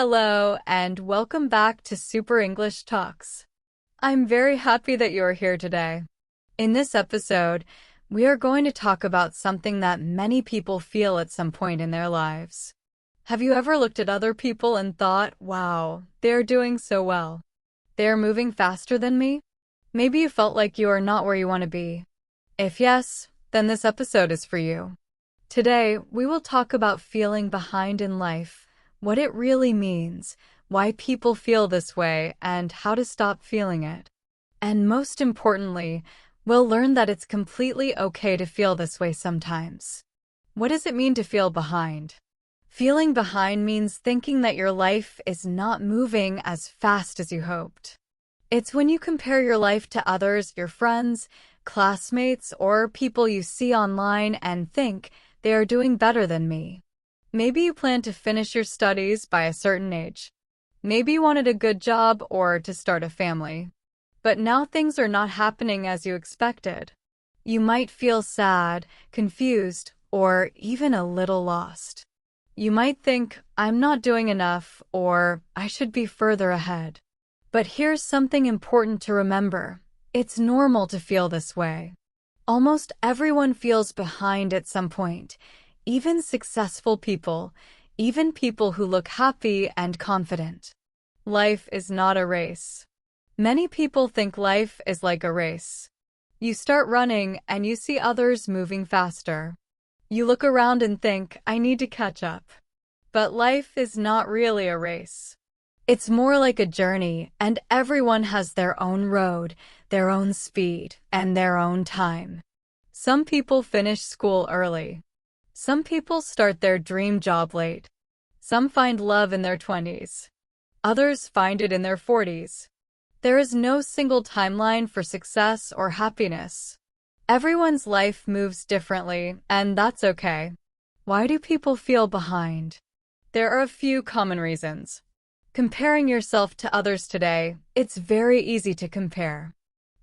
Hello, and welcome back to Super English Talks. I'm very happy that you're here today. In this episode, we are going to talk about something that many people feel at some point in their lives. Have you ever looked at other people and thought, wow, they're doing so well? They're moving faster than me? Maybe you felt like you are not where you want to be. If yes, then this episode is for you. Today, we will talk about feeling behind in life, what it really means, why people feel this way, and how to stop feeling it. And most importantly, we'll learn that it's completely okay to feel this way sometimes. What does it mean to feel behind? Feeling behind means thinking that your life is not moving as fast as you hoped. It's when you compare your life to others, your friends, classmates, or people you see online and think they are doing better than me. Maybe you plan to finish your studies by a certain age. Maybe you wanted a good job or to start a family. But now things are not happening as you expected. You might feel sad, confused, or even a little lost. You might think, I'm not doing enough, or I should be further ahead. But here's something important to remember. It's normal to feel this way. Almost everyone feels behind at some point. Even successful people, even people who look happy and confident. Life is not a race. Many people think life is like a race. You start running and you see others moving faster. You look around and think, I need to catch up. But life is not really a race. It's more like a journey, and everyone has their own road, their own speed, and their own time. Some people finish school early. Some people start their dream job late. Some find love in their 20s. Others find it in their 40s. There is no single timeline for success or happiness. Everyone's life moves differently, and that's okay. Why do people feel behind? There are a few common reasons. Comparing yourself to others today, it's very easy to compare.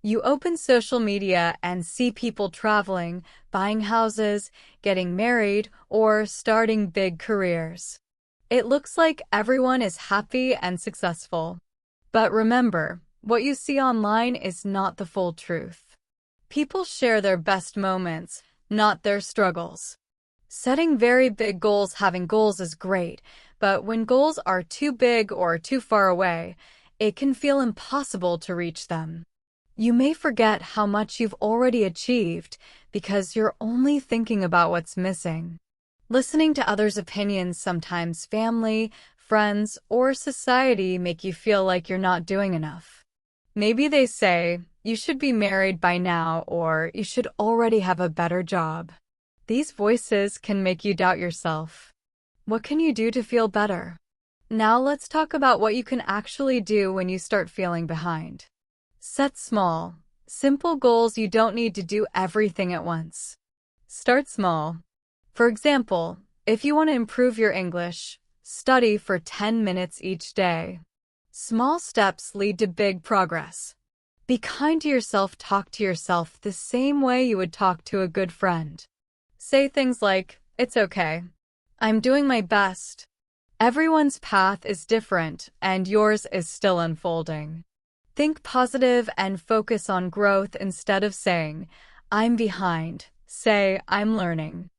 You open social media and see people traveling, buying houses, getting married, or starting big careers. It looks like everyone is happy and successful. But remember, what you see online is not the full truth. People share their best moments, not their struggles. Setting very big goals, having goals is great, but when goals are too big or too far away, it can feel impossible to reach them. You may forget how much you've already achieved because you're only thinking about what's missing. Listening to others' opinions, sometimes family, friends, or society, make you feel like you're not doing enough. Maybe they say, you should be married by now, or you should already have a better job. These voices can make you doubt yourself. What can you do to feel better? Now let's talk about what you can actually do when you start feeling behind. Set small, simple goals. You don't need to do everything at once. Start small. For example, if you want to improve your English, study for 10 minutes each day. Small steps lead to big progress. Be kind to yourself. Talk to yourself the same way you would talk to a good friend. Say things like, it's okay. I'm doing my best. Everyone's path is different, and yours is still unfolding. Think positive and focus on growth instead of saying, I'm behind. Say, I'm learning.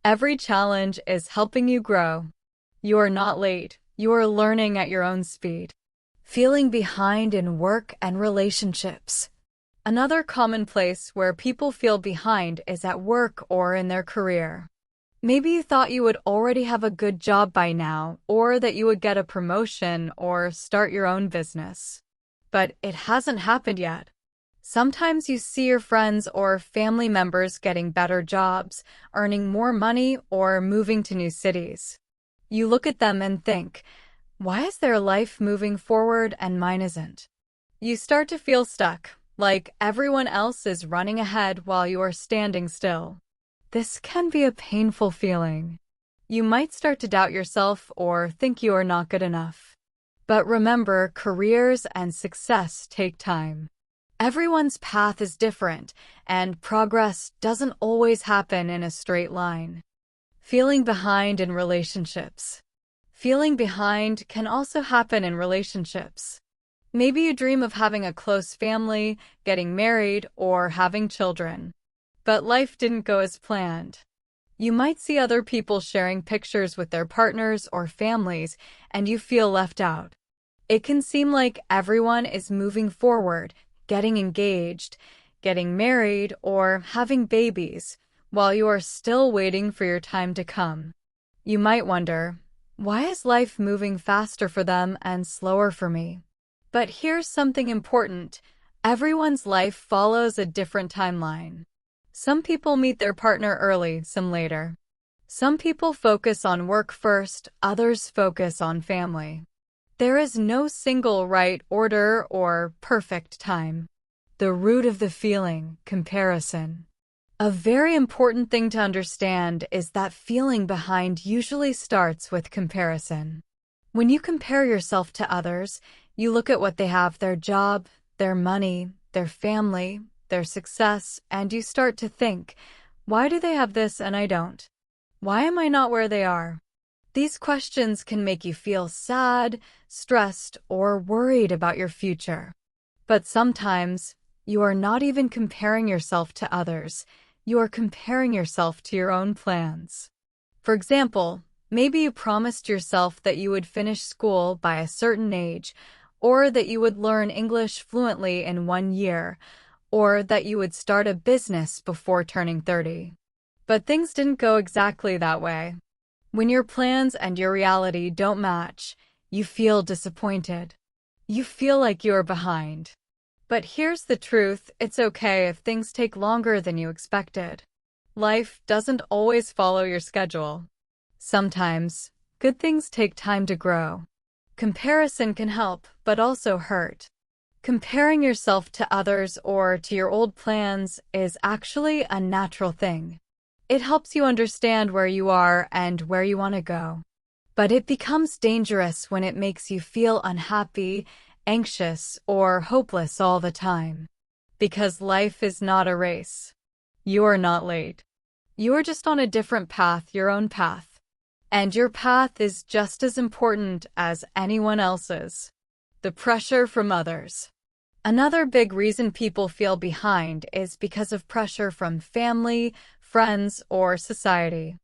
Every challenge is helping you grow. You are not late. You are learning at your own speed. Feeling behind in work and relationships. Another common place where people feel behind is at work or in their career. Maybe you thought you would already have a good job by now, or that you would get a promotion or start your own business. But it hasn't happened yet. Sometimes you see your friends or family members getting better jobs, earning more money, or moving to new cities. You look at them and think, why is their life moving forward and mine isn't? You start to feel stuck, like everyone else is running ahead while you are standing still. This can be a painful feeling. You might start to doubt yourself or think you are not good enough. But remember, careers and success take time. Everyone's path is different, and progress doesn't always happen in a straight line. Feeling behind in relationships. Feeling behind can also happen in relationships. Maybe you dream of having a close family, getting married, or having children. But life didn't go as planned. You might see other people sharing pictures with their partners or families, and you feel left out. It can seem like everyone is moving forward, getting engaged, getting married, or having babies, while you are still waiting for your time to come. You might wonder, why is life moving faster for them and slower for me? But here's something important. Everyone's life follows a different timeline. Some people meet their partner early, some later. Some people focus on work first, others focus on family. There is no single right order or perfect time. The root of the feeling, comparison. A very important thing to understand is that feeling behind usually starts with comparison. When you compare yourself to others, you look at what they have, their job, their money, their family, their success, and you start to think, why do they have this and I don't? Why am I not where they are? These questions can make you feel sad, stressed, or worried about your future. But sometimes, you are not even comparing yourself to others. You are comparing yourself to your own plans. For example, maybe you promised yourself that you would finish school by a certain age, or that you would learn English fluently in 1 year, or that you would start a business before turning 30. But things didn't go exactly that way. When your plans and your reality don't match, you feel disappointed. You feel like you're behind. But here's the truth, it's okay if things take longer than you expected. Life doesn't always follow your schedule. Sometimes, good things take time to grow. Comparison can help, but also hurt. Comparing yourself to others or to your old plans is actually a natural thing. It helps you understand where you are and where you want to go. But it becomes dangerous when it makes you feel unhappy, anxious, or hopeless all the time. Because life is not a race. You're not late. You're just on a different path, your own path. And your path is just as important as anyone else's. The pressure from others. Another big reason people feel behind is because of pressure from family, friends, or society.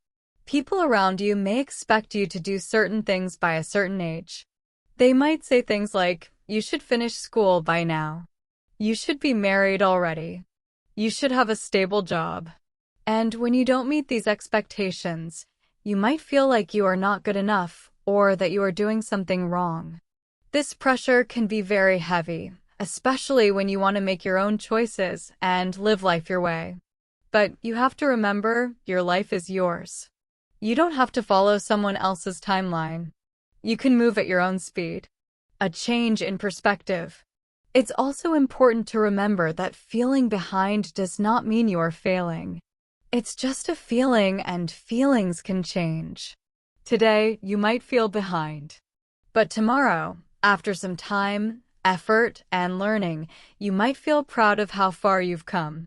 People around you may expect you to do certain things by a certain age. They might say things like, you should finish school by now. You should be married already. You should have a stable job. And when you don't meet these expectations, you might feel like you are not good enough or that you are doing something wrong. This pressure can be very heavy, especially when you want to make your own choices and live life your way. But you have to remember, your life is yours. You don't have to follow someone else's timeline. You can move at your own speed. A change in perspective. It's also important to remember that feeling behind does not mean you are failing. It's just a feeling, and feelings can change. Today, you might feel behind. But tomorrow, after some time, effort, and learning, you might feel proud of how far you've come.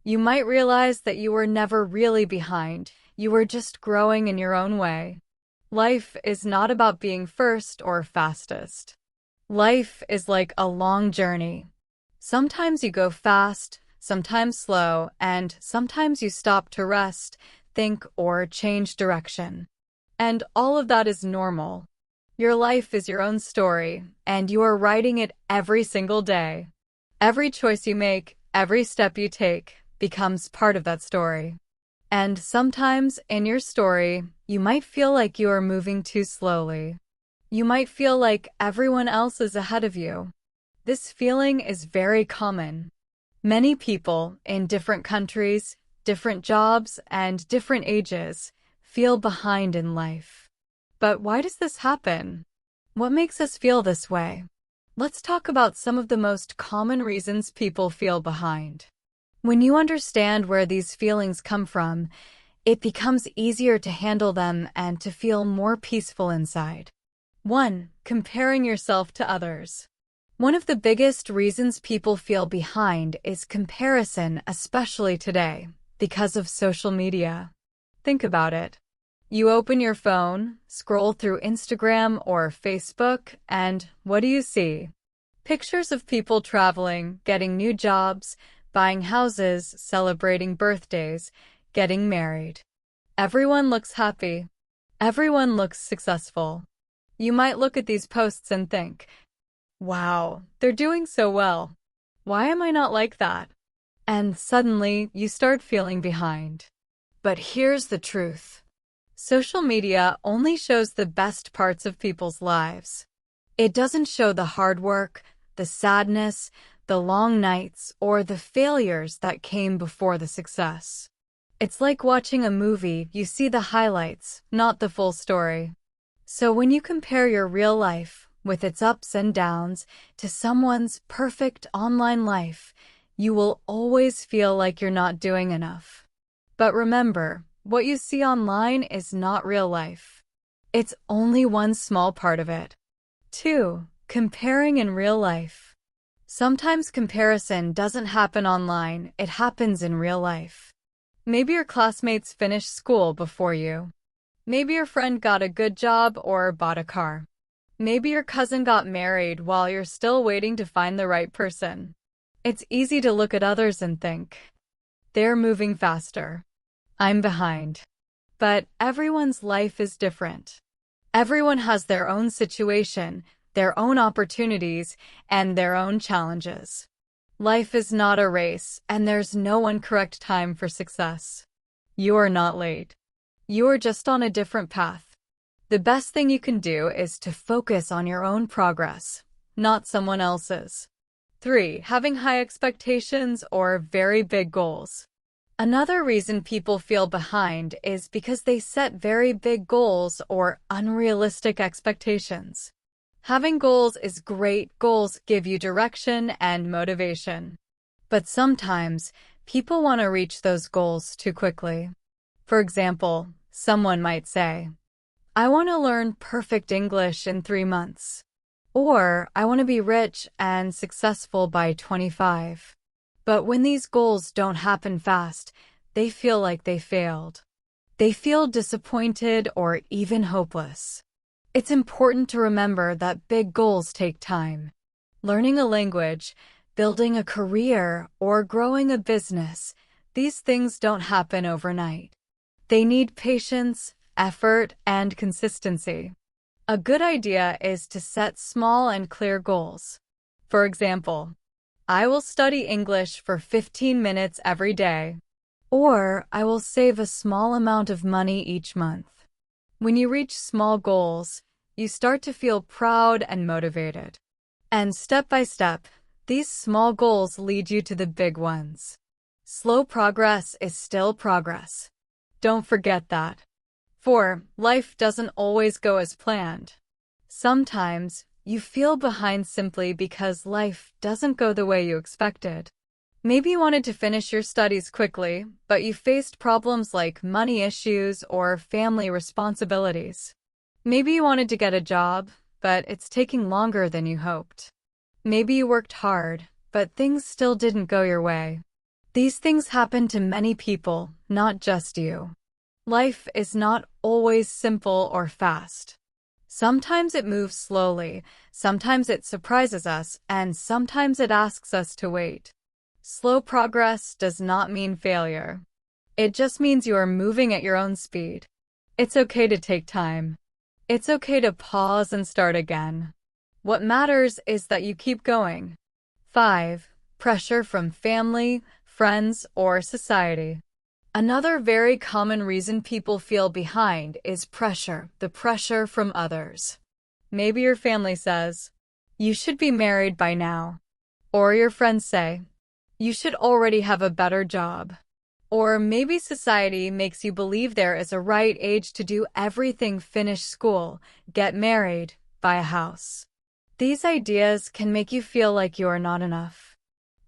You might realize that you were never really behind. You were just growing in your own way. Life is not about being first or fastest. Life is like a long journey. Sometimes you go fast, sometimes slow, and sometimes you stop to rest, think, or change direction. And all of that is normal. Your life is your own story, and you are writing it every single day. Every choice you make, every step you take, becomes part of that story. And sometimes, in your story, you might feel like you are moving too slowly. You might feel like everyone else is ahead of you. This feeling is very common. Many people in different countries, different jobs, and different ages feel behind in life. But why does this happen? What makes us feel this way? Let's talk about some of the most common reasons people feel behind. When you understand where these feelings come from, it becomes easier to handle them and to feel more peaceful inside. 1. Comparing yourself to others. One of the biggest reasons people feel behind is comparison, especially today, because of social media. Think about it. You open your phone, scroll through Instagram or Facebook, and what do you see? Pictures of people traveling, getting new jobs, buying houses, celebrating birthdays, getting married. Everyone looks happy. Everyone looks successful. You might look at these posts and think, wow, they're doing so well. Why am I not like that? And suddenly, you start feeling behind. But here's the truth. Social media only shows the best parts of people's lives. It doesn't show the hard work, the sadness, the long nights, or the failures that came before the success. It's like watching a movie, you see the highlights, not the full story. So when you compare your real life, with its ups and downs, to someone's perfect online life, you will always feel like you're not doing enough. But remember, what you see online is not real life. It's only one small part of it. 2. Comparing in real life. Sometimes comparison doesn't happen online, it happens in real life. Maybe your classmates finished school before you. Maybe your friend got a good job or bought a car. Maybe your cousin got married while you're still waiting to find the right person. It's easy to look at others and think, they're moving faster. I'm behind. But everyone's life is different. Everyone has their own situation, their own opportunities, and their own challenges. Life is not a race, and there's no one correct time for success. You are not late. You are just on a different path. The best thing you can do is to focus on your own progress, not someone else's. 3. Having high expectations or very big goals. Another reason people feel behind is because they set very big goals or unrealistic expectations. Having goals is great. Goals give you direction and motivation. But sometimes, people want to reach those goals too quickly. For example, someone might say, I want to learn perfect English in 3 months. Or, I want to be rich and successful by 25. But when these goals don't happen fast, they feel like they failed. They feel disappointed or even hopeless. It's important to remember that big goals take time. Learning a language, building a career, or growing a business, these things don't happen overnight. They need patience, effort, and consistency. A good idea is to set small and clear goals. For example, I will study English for 15 minutes every day. Or, I will save a small amount of money each month. When you reach small goals, you start to feel proud and motivated. And step by step, these small goals lead you to the big ones. Slow progress is still progress. Don't forget that. 4. Life doesn't always go as planned. Sometimes, you feel behind simply because life doesn't go the way you expected. Maybe you wanted to finish your studies quickly, but you faced problems like money issues or family responsibilities. Maybe you wanted to get a job, but it's taking longer than you hoped. Maybe you worked hard, but things still didn't go your way. These things happen to many people, not just you. Life is not always simple or fast. Sometimes it moves slowly, sometimes it surprises us, and sometimes it asks us to wait. Slow progress does not mean failure. It just means you are moving at your own speed. It's okay to take time. It's okay to pause and start again. What matters is that you keep going. 5. Pressure from family, friends, or society. Another very common reason people feel behind is pressure, the pressure from others. Maybe your family says, you should be married by now. Or your friends say, you should already have a better job. Or maybe society makes you believe there is a right age to do everything: finish school, get married, buy a house. These ideas can make you feel like you are not enough.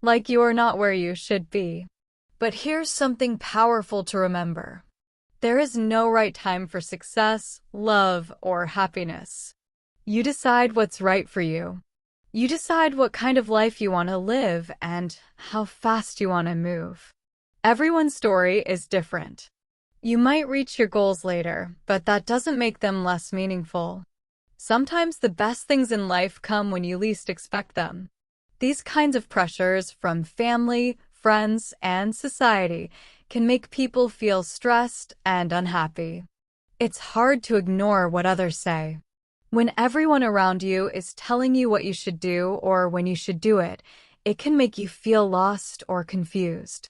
Like you are not where you should be. But here's something powerful to remember. There is no right time for success, love, or happiness. You decide what's right for you. You decide what kind of life you want to live and how fast you want to move. Everyone's story is different. You might reach your goals later, but that doesn't make them less meaningful. Sometimes the best things in life come when you least expect them. These kinds of pressures from family, friends, and society can make people feel stressed and unhappy. It's hard to ignore what others say. When everyone around you is telling you what you should do or when you should do it, it can make you feel lost or confused.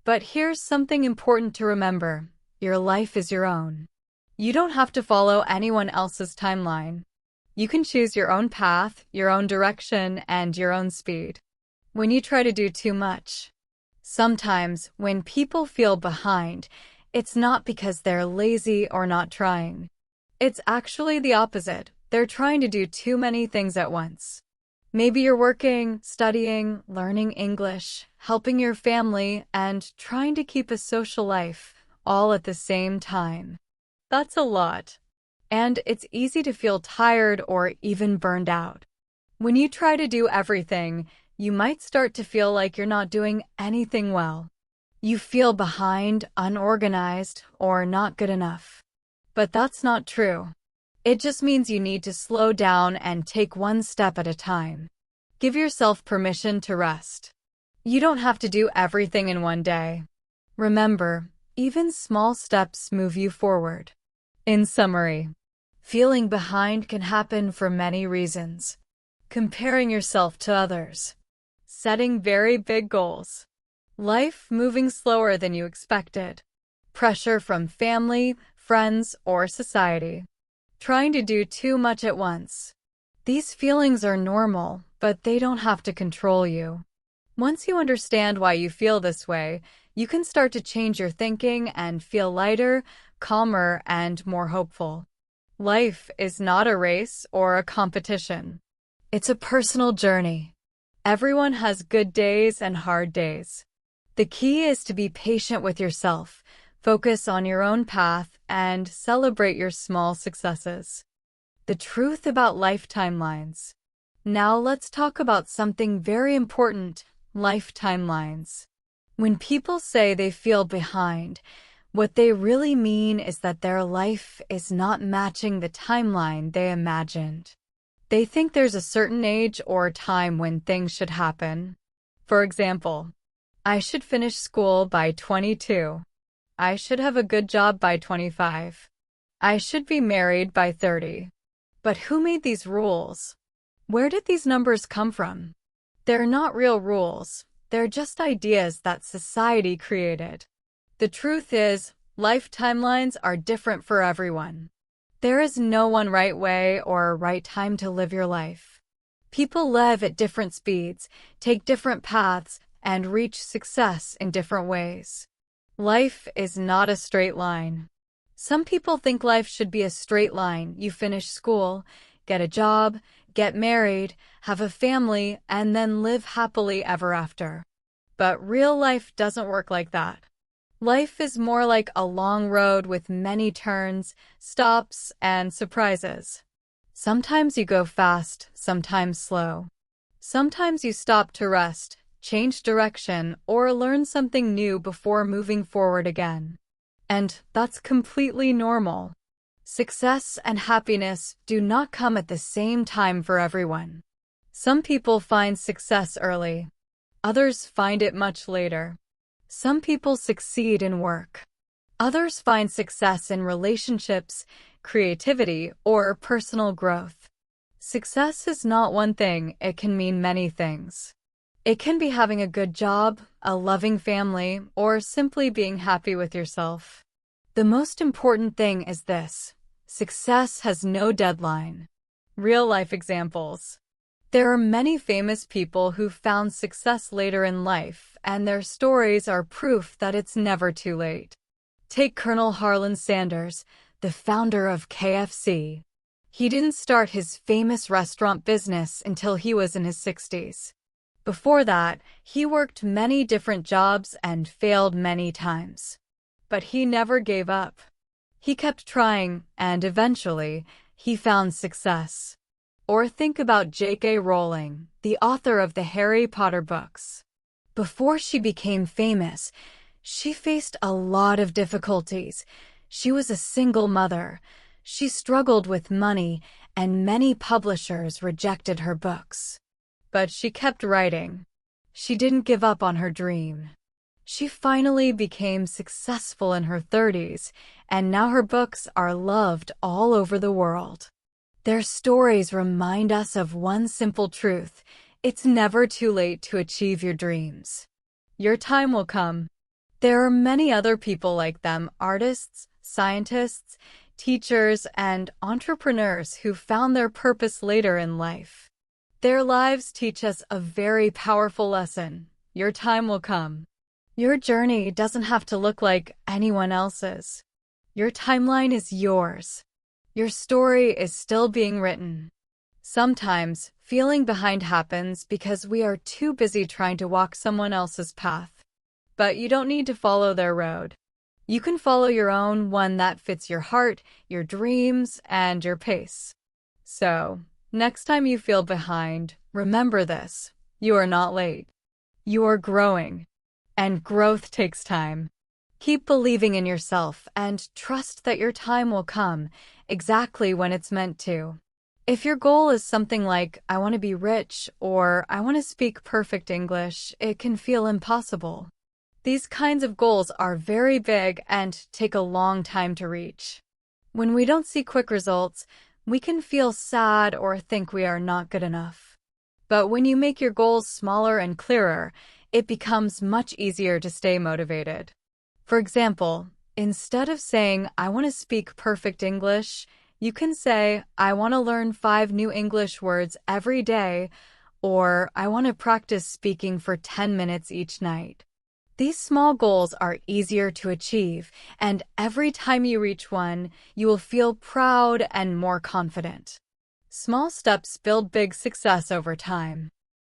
But here's something important to remember. Your life is your own. You don't have to follow anyone else's timeline. You can choose your own path, your own direction, and your own speed. When you try to do too much, sometimes when people feel behind, it's not because they're lazy or not trying. It's actually the opposite. They're trying to do too many things at once. Maybe you're working, studying, learning English, helping your family, and trying to keep a social life all at the same time. That's a lot. And it's easy to feel tired or even burned out. When you try to do everything, you might start to feel like you're not doing anything well. You feel behind, unorganized, or not good enough. But that's not true. It just means you need to slow down and take one step at a time. Give yourself permission to rest. You don't have to do everything in one day. Remember, even small steps move you forward. In summary, feeling behind can happen for many reasons. Comparing yourself to others, setting very big goals, life moving slower than you expected, pressure from family, friends, or society, trying to do too much at once. These feelings are normal, but they don't have to control you. Once you understand why you feel this way, you can start to change your thinking and feel lighter, calmer, and more hopeful. Life is not a race or a competition. It's a personal journey. Everyone has good days and hard days. The key is to be patient with yourself, focus on your own path, and celebrate your small successes. The truth about life timelines. Now let's talk about something very important, life timelines. When people say they feel behind, what they really mean is that their life is not matching the timeline they imagined. They think there's a certain age or time when things should happen. For example, I should finish school by 22. I should have a good job by 25. I should be married by 30. But who made these rules? Where did these numbers come from? They're not real rules. They're just ideas that society created. The truth is, life timelines are different for everyone. There is no one right way or right time to live your life. People live at different speeds, take different paths, and reach success in different ways. Life is not a straight line. Some people think life should be a straight line. You finish school, get a job, get married, have a family, and then live happily ever after. But real life doesn't work like that. Life is more like a long road with many turns, stops, and surprises. Sometimes you go fast, sometimes slow. Sometimes you stop to rest, change direction, or learn something new before moving forward again. And that's completely normal. Success and happiness do not come at the same time for everyone. Some people find success early. Others find it much later. Some people succeed in work. Others find success in relationships, creativity, or personal growth. Success is not one thing, it can mean many things. It can be having a good job, a loving family, or simply being happy with yourself. The most important thing is this: success has no deadline. Real-life examples. There are many famous people who found success later in life, and their stories are proof that it's never too late. Take Colonel Harlan Sanders, the founder of KFC. He didn't start his famous restaurant business until he was in his 60s. Before that, he worked many different jobs and failed many times. But he never gave up. He kept trying, and eventually, he found success. Or think about J.K. Rowling, the author of the Harry Potter books. Before she became famous, She faced a lot of difficulties. She was a single mother. She struggled with money, and many publishers rejected her books. But she kept writing. She didn't give up on her dream. She finally became successful in her 30s, and now her books are loved all over the world. Their stories remind us of one simple truth: it's never too late to achieve your dreams. Your time will come. There are many other people like them: artists, scientists, teachers, and entrepreneurs who found their purpose later in life. Their lives teach us a very powerful lesson: your time will come. Your journey doesn't have to look like anyone else's. Your timeline is yours. Your story is still being written. Sometimes, feeling behind happens because we are too busy trying to walk someone else's path. But you don't need to follow their road. You can follow your own, one that fits your heart, your dreams, and your pace. So, next time you feel behind, remember this: you are not late. You are growing. And growth takes time. Keep believing in yourself and trust that your time will come exactly when it's meant to. If your goal is something like, I want to be rich, or I want to speak perfect English, it can feel impossible. These kinds of goals are very big and take a long time to reach. When we don't see quick results, we can feel sad or think we are not good enough. But when you make your goals smaller and clearer, it becomes much easier to stay motivated. For example, instead of saying, I want to speak perfect English, you can say, I want to learn 5 new English words every day, or I want to practice speaking for 10 minutes each night. These small goals are easier to achieve, and every time you reach one, you will feel proud and more confident. Small steps build big success over time.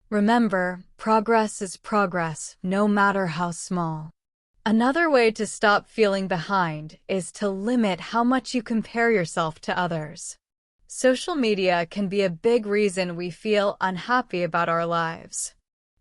Remember, progress is progress, no matter how small. Another way to stop feeling behind is to limit how much you compare yourself to others. Social media can be a big reason we feel unhappy about our lives.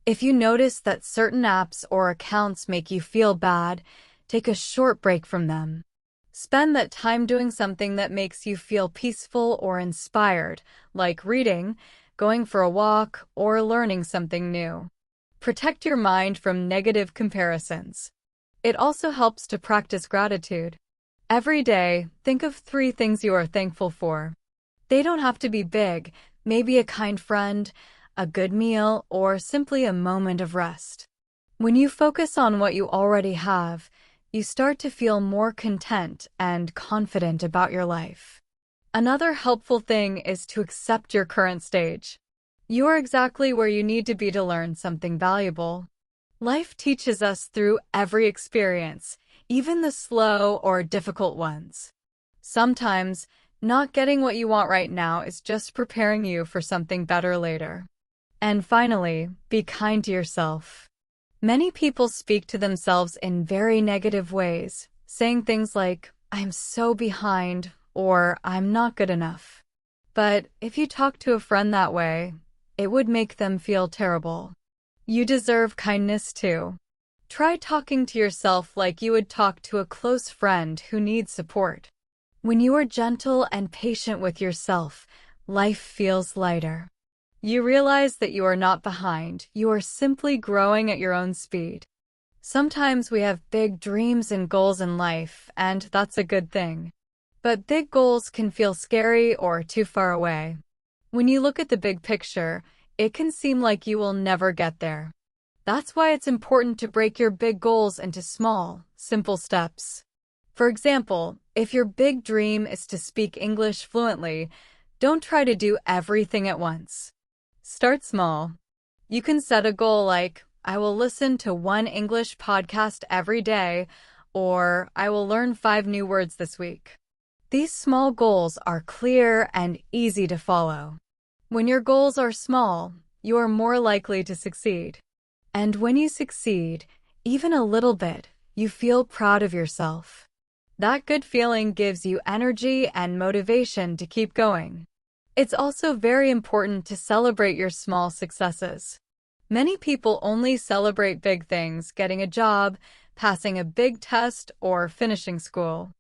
If you notice that certain apps or accounts make you feel bad, take a short break from them. Spend that time doing something that makes you feel peaceful or inspired, like reading, going for a walk, or learning something new. Protect your mind from negative comparisons. It also helps to practice gratitude. Every day, think of 3 things you are thankful for. They don't have to be big, maybe a kind friend, a good meal, or simply a moment of rest. When you focus on what you already have, you start to feel more content and confident about your life. Another helpful thing is to accept your current stage. You are exactly where you need to be to learn something valuable. Life teaches us through every experience, even the slow or difficult ones. Sometimes, not getting what you want right now is just preparing you for something better later. And finally, be kind to yourself. Many people speak to themselves in very negative ways, saying things like, I'm so behind, or I'm not good enough. But if you talk to a friend that way, it would make them feel terrible. You deserve kindness too. Try talking to yourself like you would talk to a close friend who needs support. When you are gentle and patient with yourself, life feels lighter. You realize that you are not behind, you are simply growing at your own speed. Sometimes we have big dreams and goals in life, and that's a good thing. But big goals can feel scary or too far away. When you look at the big picture, it can seem like you will never get there. That's why it's important to break your big goals into small, simple steps. For example, if your big dream is to speak English fluently, don't try to do everything at once. Start small. You can set a goal like, I will listen to 1 English podcast every day, or I will learn 5 new words this week. These small goals are clear and easy to follow. When your goals are small, you are more likely to succeed. And when you succeed, even a little bit, you feel proud of yourself. That good feeling gives you energy and motivation to keep going. It's also very important to celebrate your small successes. Many people only celebrate big things: getting a job, passing a big test, or finishing school.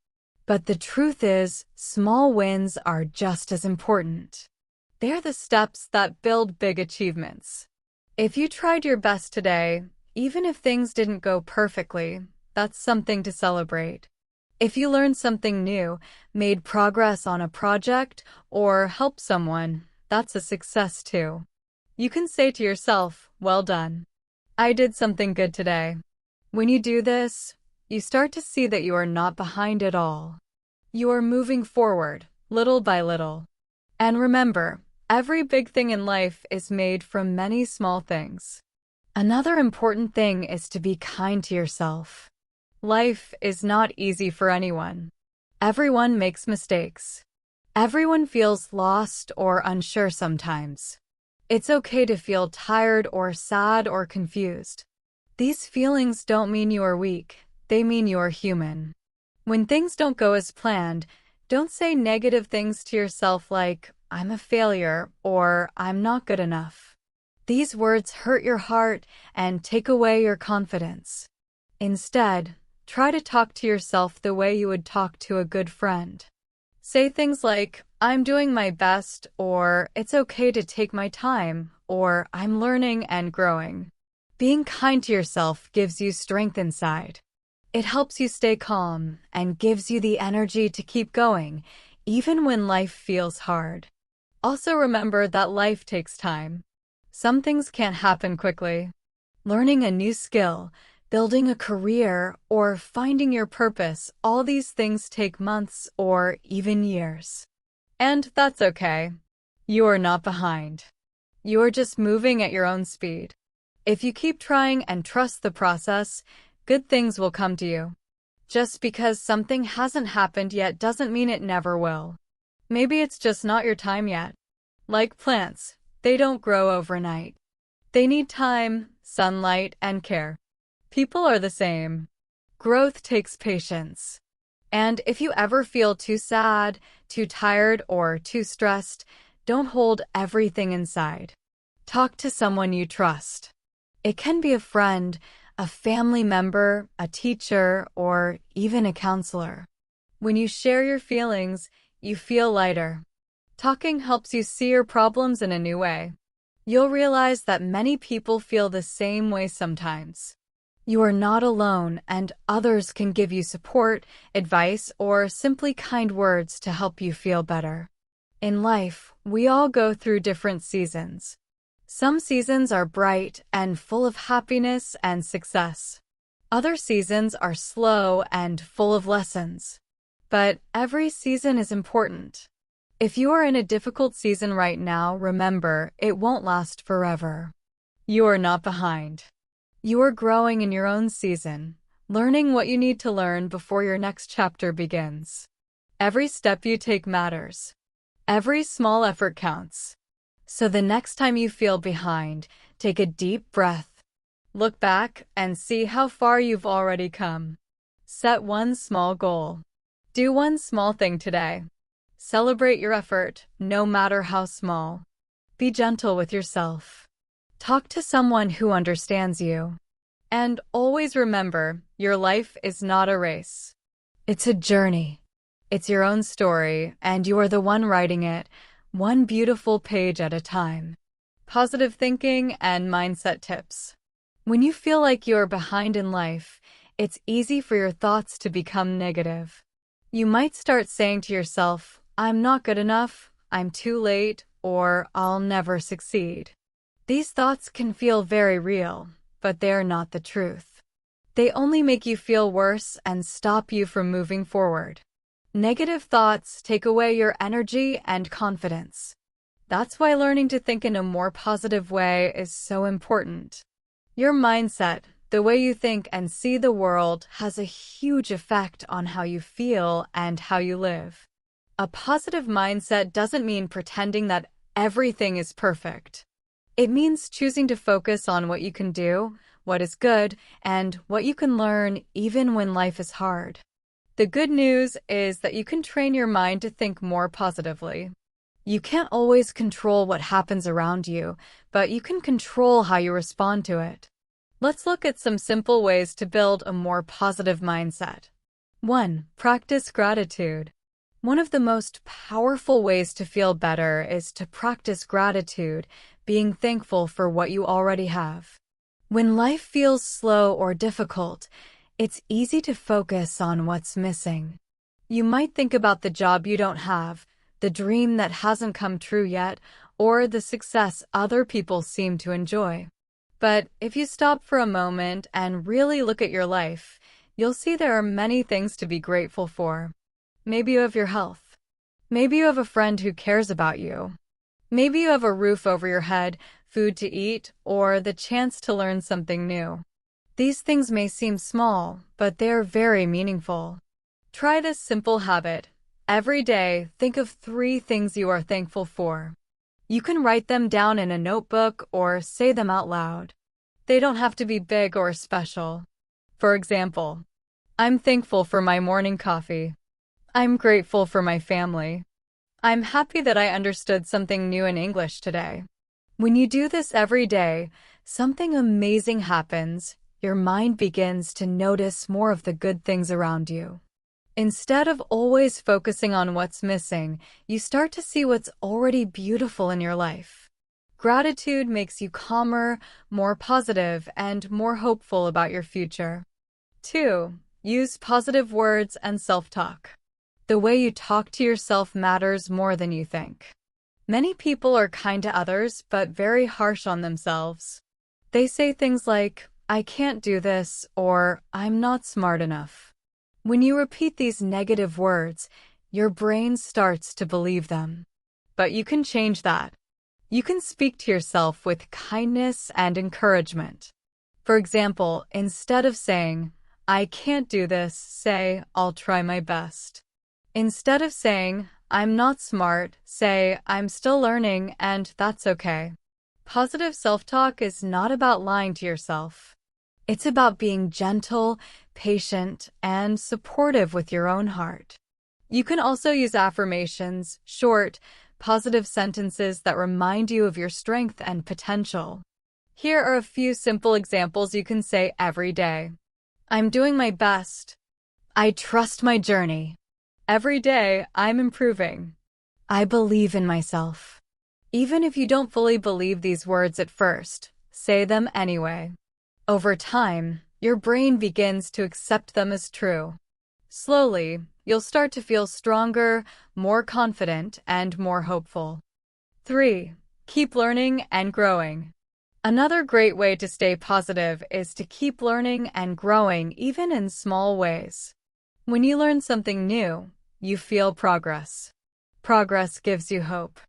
But the truth is, small wins are just as important. They're the steps that build big achievements. If you tried your best today, even if things didn't go perfectly, that's something to celebrate. If you learned something new, made progress on a project, or helped someone, that's a success too. You can say to yourself, well done. I did something good today. When you do this, you start to see that you are not behind at all. You are moving forward, little by little. And remember, every big thing in life is made from many small things. Another important thing is to be kind to yourself. Life is not easy for anyone. Everyone makes mistakes. Everyone feels lost or unsure sometimes. It's okay to feel tired or sad or confused. These feelings don't mean you are weak, they mean you are human. When things don't go as planned, don't say negative things to yourself like, I'm a failure, or I'm not good enough. These words hurt your heart and take away your confidence. Instead, try to talk to yourself the way you would talk to a good friend. Say things like, I'm doing my best, or it's okay to take my time, or I'm learning and growing. Being kind to yourself gives you strength inside. It helps you stay calm and gives you the energy to keep going, even when life feels hard. Also remember that life takes time. Some things can't happen quickly. Learning a new skill, building a career, or finding your purpose, all these things take months or even years. And that's okay. You are not behind. You are just moving at your own speed. If you keep trying and trust the process, good things will come to you. Just because something hasn't happened yet doesn't mean it never will. Maybe it's just not your time yet. Like plants, they don't grow overnight. They need time, sunlight, and care. People are the same. Growth takes patience. And if you ever feel too sad, too tired, or too stressed, don't hold everything inside. Talk to someone you trust. It can be a friend, a family member, a teacher, or even a counselor. When you share your feelings, you feel lighter. Talking helps you see your problems in a new way. You'll realize that many people feel the same way sometimes. You are not alone, and others can give you support, advice, or simply kind words to help you feel better. In life, we all go through different seasons. Some seasons are bright and full of happiness and success. Other seasons are slow and full of lessons. But every season is important. If you are in a difficult season right now, remember, it won't last forever. You are not behind. You are growing in your own season, learning what you need to learn before your next chapter begins. Every step you take matters. Every small effort counts. So the next time you feel behind, take a deep breath. Look back and see how far you've already come. Set one small goal. Do one small thing today. Celebrate your effort, no matter how small. Be gentle with yourself. Talk to someone who understands you. And always remember, your life is not a race. It's a journey. It's your own story, and you are the one writing it, one beautiful page at a time. Positive thinking and mindset tips. When you feel like you are behind in life, it's easy for your thoughts to become negative. You might start saying to yourself, I'm not good enough, I'm too late, or I'll never succeed. These thoughts can feel very real, but they are not the truth. They only make you feel worse and stop you from moving forward. Negative thoughts take away your energy and confidence. That's why learning to think in a more positive way is so important. Your mindset, the way you think and see the world, has a huge effect on how you feel and how you live. A positive mindset doesn't mean pretending that everything is perfect. It means choosing to focus on what you can do, what is good, and what you can learn even when life is hard. The good news is that you can train your mind to think more positively. You can't always control what happens around you, but you can control how you respond to it. Let's look at some simple ways to build a more positive mindset. 1. Practice gratitude. One of the most powerful ways to feel better is to practice gratitude, being thankful for what you already have. When life feels slow or difficult, it's easy to focus on what's missing. You might think about the job you don't have, the dream that hasn't come true yet, or the success other people seem to enjoy. But if you stop for a moment and really look at your life, you'll see there are many things to be grateful for. Maybe you have your health. Maybe you have a friend who cares about you. Maybe you have a roof over your head, food to eat, or the chance to learn something new. These things may seem small, but they are very meaningful. Try this simple habit. Every day, think of 3 things you are thankful for. You can write them down in a notebook or say them out loud. They don't have to be big or special. For example, I'm thankful for my morning coffee. I'm grateful for my family. I'm happy that I understood something new in English today. When you do this every day, something amazing happens. Your mind begins to notice more of the good things around you. Instead of always focusing on what's missing, you start to see what's already beautiful in your life. Gratitude makes you calmer, more positive, and more hopeful about your future. 2. Use positive words and self-talk. The way you talk to yourself matters more than you think. Many people are kind to others, but very harsh on themselves. They say things like, "I can't do this," or "I'm not smart enough." When you repeat these negative words, your brain starts to believe them. But you can change that. You can speak to yourself with kindness and encouragement. For example, instead of saying, "I can't do this," say, "I'll try my best." Instead of saying, "I'm not smart," say, "I'm still learning, and that's okay." Positive self-talk is not about lying to yourself. It's about being gentle, patient, and supportive with your own heart. You can also use affirmations, short, positive sentences that remind you of your strength and potential. Here are a few simple examples you can say every day. I'm doing my best. I trust my journey. Every day, I'm improving. I believe in myself. Even if you don't fully believe these words at first, say them anyway. Over time, your brain begins to accept them as true. Slowly, you'll start to feel stronger, more confident, and more hopeful. 3. Keep learning and growing. Another great way to stay positive is to keep learning and growing even in small ways. When you learn something new, you feel progress. Progress gives you hope.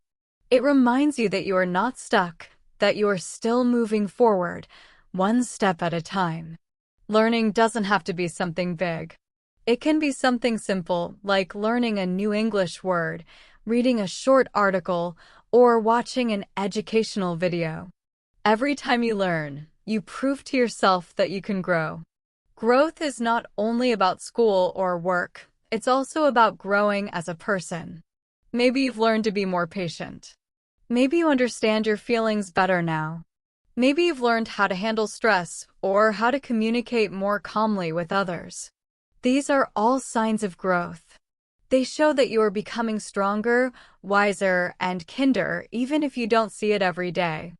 It reminds you that you are not stuck, that you are still moving forward, one step at a time. Learning doesn't have to be something big. It can be something simple, like learning a new English word, reading a short article, or watching an educational video. Every time you learn, you prove to yourself that you can grow. Growth is not only about school or work, it's also about growing as a person. Maybe you've learned to be more patient. Maybe you understand your feelings better now. Maybe you've learned how to handle stress or how to communicate more calmly with others. These are all signs of growth. They show that you are becoming stronger, wiser, and kinder even if you don't see it every day.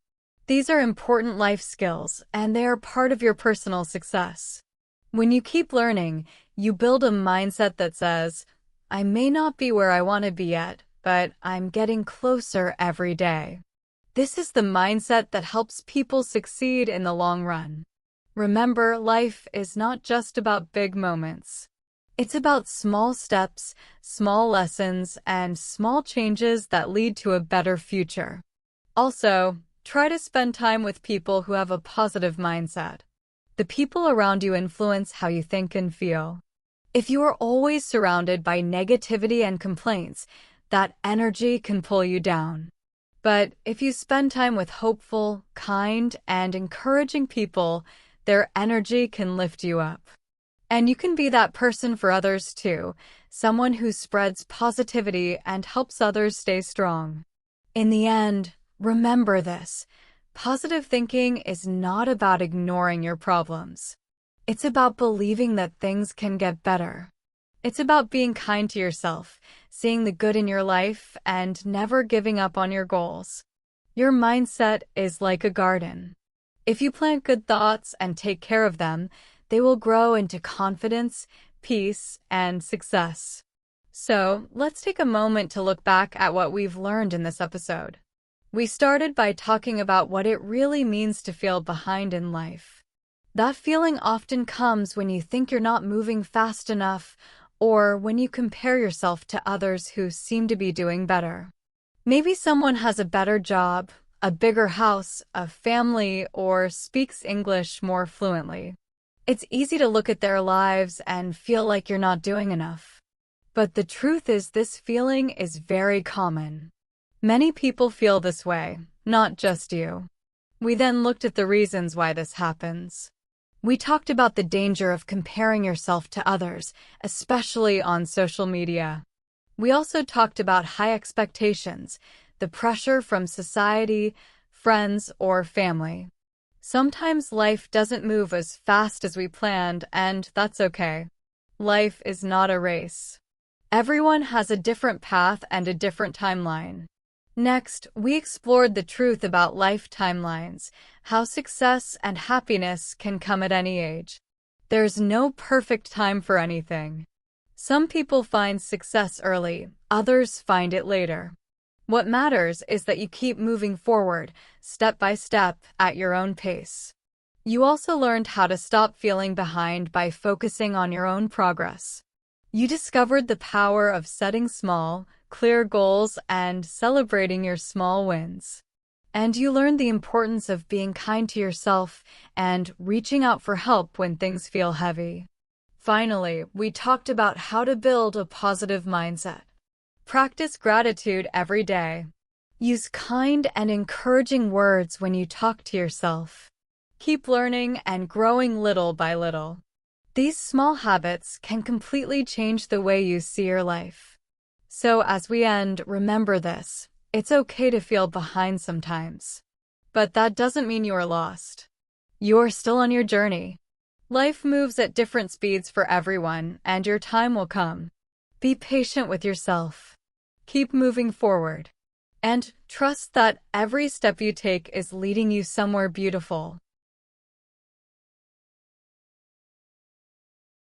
These are important life skills, and they are part of your personal success. When you keep learning, you build a mindset that says, "I may not be where I want to be yet, but I'm getting closer every day." This is the mindset that helps people succeed in the long run. Remember, life is not just about big moments. It's about small steps, small lessons, and small changes that lead to a better future. Also, try to spend time with people who have a positive mindset. The people around you influence how you think and feel. If you are always surrounded by negativity and complaints, that energy can pull you down. But if you spend time with hopeful, kind, and encouraging people, their energy can lift you up. And you can be that person for others too, someone who spreads positivity and helps others stay strong. In the end, remember this: Positive thinking is not about ignoring your problems. It's about believing that things can get better. It's about being kind to yourself, seeing the good in your life, and never giving up on your goals. Your mindset is like a garden. If you plant good thoughts and take care of them, they will grow into confidence, peace, and success. So, let's take a moment to look back at what we've learned in this episode. We started by talking about what it really means to feel behind in life. That feeling often comes when you think you're not moving fast enough or when you compare yourself to others who seem to be doing better. Maybe someone has a better job, a bigger house, a family, or speaks English more fluently. It's easy to look at their lives and feel like you're not doing enough. But the truth is, this feeling is very common. Many people feel this way, not just you. We then looked at the reasons why this happens. We talked about the danger of comparing yourself to others, especially on social media. We also talked about high expectations, the pressure from society, friends, or family. Sometimes life doesn't move as fast as we planned, and that's okay. Life is not a race. Everyone has a different path and a different timeline. Next, we explored the truth about life timelines, how success and happiness can come at any age. There's no perfect time for anything. Some people find success early, others find it later. What matters is that you keep moving forward, step by step, at your own pace. You also learned how to stop feeling behind by focusing on your own progress. You discovered the power of setting small, clear goals and celebrating your small wins. And you learned the importance of being kind to yourself and reaching out for help when things feel heavy. Finally, we talked about how to build a positive mindset. Practice gratitude every day. Use kind and encouraging words when you talk to yourself. Keep learning and growing little by little. These small habits can completely change the way you see your life. So as we end, remember this. It's okay to feel behind sometimes. But that doesn't mean you are lost. You're still on your journey. Life moves at different speeds for everyone, and your time will come. Be patient with yourself. Keep moving forward. And trust that every step you take is leading you somewhere beautiful.